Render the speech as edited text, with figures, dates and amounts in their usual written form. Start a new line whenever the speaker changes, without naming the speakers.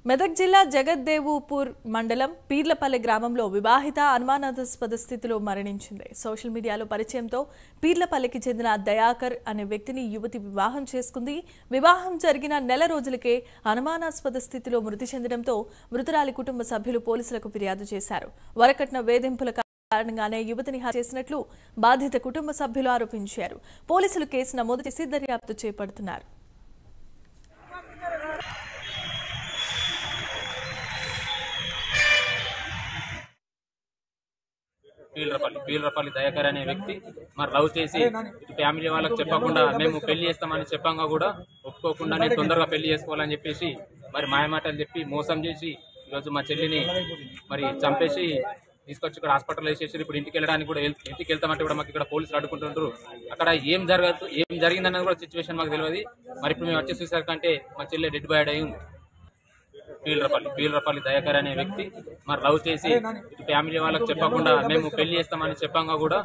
మెదక్ జిల్లా జగద్దేవుపూర్ మండలం పీర్లపల్లె గ్రామంలో వివాహిత అనుమానాస్పద స్థితిలో మరణించింది. సోషల్ మీడియాలో పరిచయంతో పీర్లపల్లెకి చెందిన దయాకర్ అనే వ్యక్తిని యువతి వివాహం చేసుకుంది. వివాహం జరిగిన నెల రోజులకే అనుమానాస్పద స్థితిలో మృతి చెందడంతో మృతురాలి కుటుంబ సభ్యులు పోలీసులకు ఫిర్యాదు చేశారు. వరకట్న వేధింపుల కారణంగానే యువతిని హత్య చేసినట్లు బాధిత కుటుంబ సభ్యులు ఆరోపించారు. పోలీసులు కేసు నమోదు చేసి దర్యాప్తు చేపడుతున్నారు.
పీర్లపల్లి దయాకర్ అనే వ్యక్తి మరి లవ్ చేసి ఫ్యామిలీ వాళ్ళకి చెప్పకుండా మేము పెళ్లి చేస్తామని చెప్పంగా కూడా ఒప్పుకోకుండా నేను తొందరగా పెళ్లి చేసుకోవాలని చెప్పేసి మరి మాయమాటలు చెప్పి మోసం చేసి ఈరోజు మా చెల్లిని మరి చంపేసి తీసుకొచ్చి ఇక్కడ హాస్పిటల్ వేసేసి ఇప్పుడు ఇంటికి వెళ్ళడానికి కూడా ఇంటికి వెళ్తామంటే కూడా మాకు ఇక్కడ పోలీసులు అడ్డుకుంటుంటారు. అక్కడ ఏం జరిగిందన్నది కూడా సిచ్యువేషన్ మాకు తెలియదు. మరి ఇప్పుడు మేము వచ్చి చూసేసరికంటే మా చెల్లి డెడ్ బాయ్ అయి ఉంది. పీర్లపల్లి దయాకర్ అనే వ్యక్తి మరి లవ్ చేసి ఫ్యామిలీ వాళ్ళకి చెప్పకుండా మేము పెళ్లి చేస్తామని చెప్పంగా కూడా